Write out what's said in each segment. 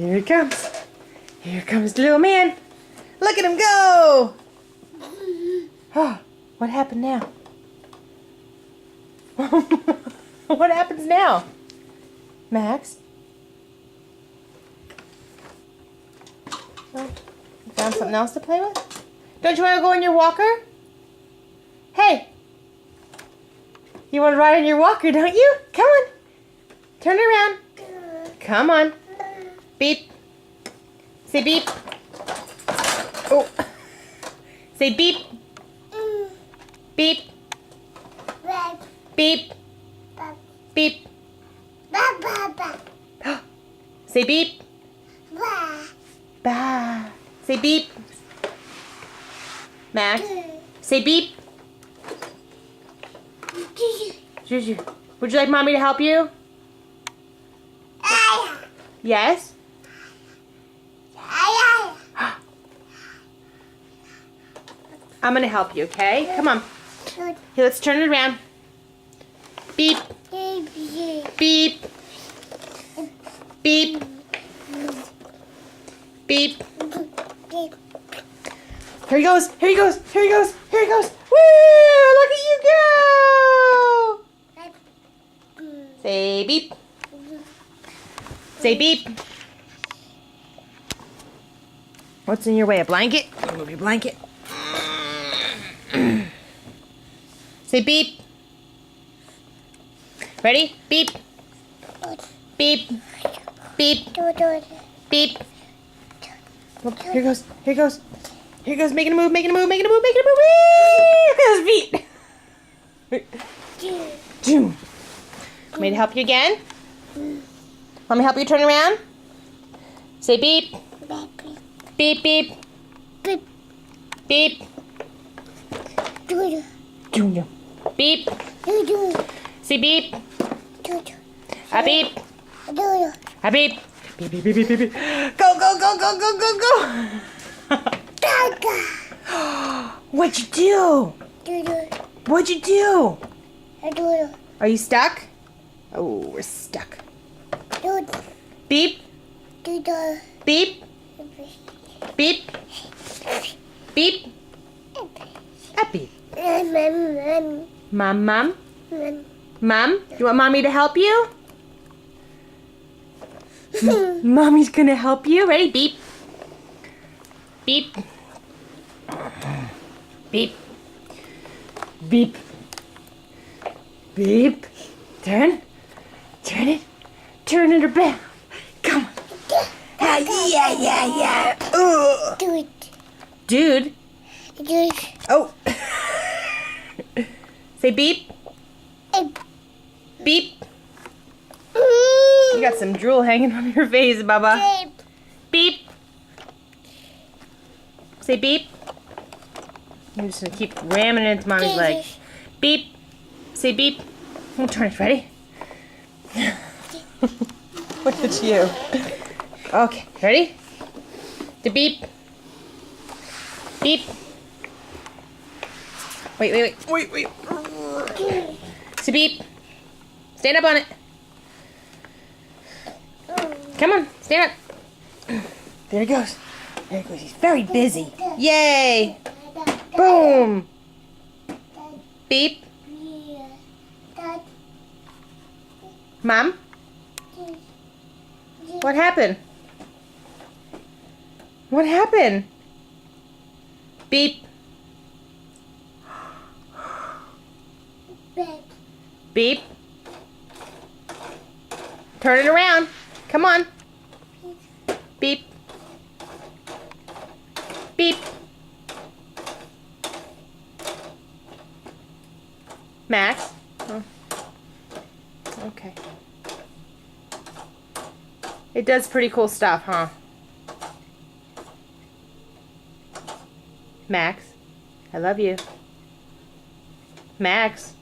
Here he comes. Here comes the little man. Look at him go. Oh, what happened now? What happens now? Max? Oh, you found something else to play with? Don't you want to go on your walker? Hey! You want to ride on your walker, don't you? Come on. Turn around. Come on. Beep. Say beep. Oh. Say beep. Beep. Beep. Beep. Say beep. Bah. Say beep. Max. Say beep. Juju. Would you like mommy to help you? Yes? I'm gonna help you, okay? Come on. Here, let's turn it around. Beep. Beep. Beep. Beep. Here he goes. Here he goes. Here he goes. Here he goes. Woo! Look at you go! Say beep. Say beep. What's in your way? A blanket? Move your blanket. Say beep. Ready? Beep. Beep. Beep. Beep. Look, here he goes. Here he goes. Here he goes. Making a move. Making a move. Making a move. Making a move. Whee! Look at his feet. Want me to help you again? Want me to help you turn around? Say beep. Beep, beep. Beep. Beep. Junior. Beep. Say beep. A beep. A beep. Beep, beep, beep, beep, beep. Go, go, go, go, go, go, go. What'd you do? What'd you do? Are you stuck? Oh, we're stuck. Beep. Beep. Beep. Beep. A beep. Mom, mom? Mom, you want mommy to help you? Mommy's gonna help you. Ready? Beep. Beep. Beep. Beep. Beep. Turn. Turn it. Turn it around. Come on. Yeah. Ugh. Dude. Oh. Say beep. Beep. You got some drool hanging on your face, Bubba. Beep. Say beep. I'm just gonna keep ramming it into mommy's leg. Beep. Say beep. I'm gonna turn it. Ready? Look at you. Okay, ready? To beep. Beep. Wait. Say beep. Stand up on it. Come on, stand up. There he goes. There he goes. He's very busy. Yay! Boom! Beep. Mom? What happened? What happened? Beep. Beep. Turn it around. Come on. Beep. Beep. Max? Oh. Okay. It does pretty cool stuff, huh? Max, I love you. Max.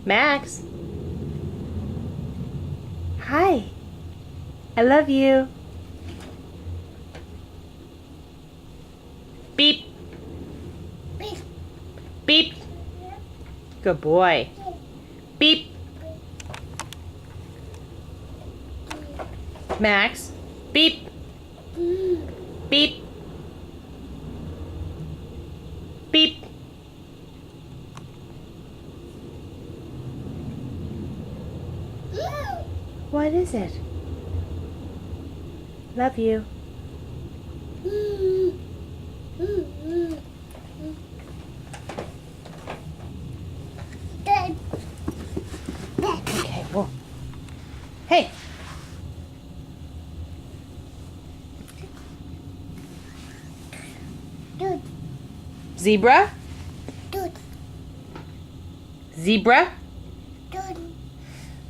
Max. Hi. I love you. Beep. Beep. Beep. Good boy. Beep. Max. Beep. Beep. Beep. What is it? Love you. Okay, well. Hey. Zebra? Zebra?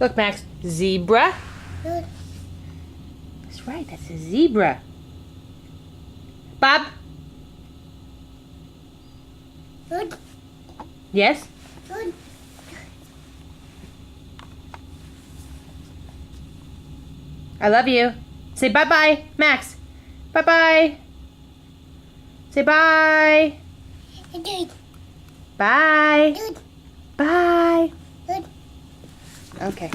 Look, Max. Zebra? That's right, that's a zebra. Bob? Yes? I love you. Say bye-bye, Max. Bye-bye. Say bye. Bye. Bye. Okay.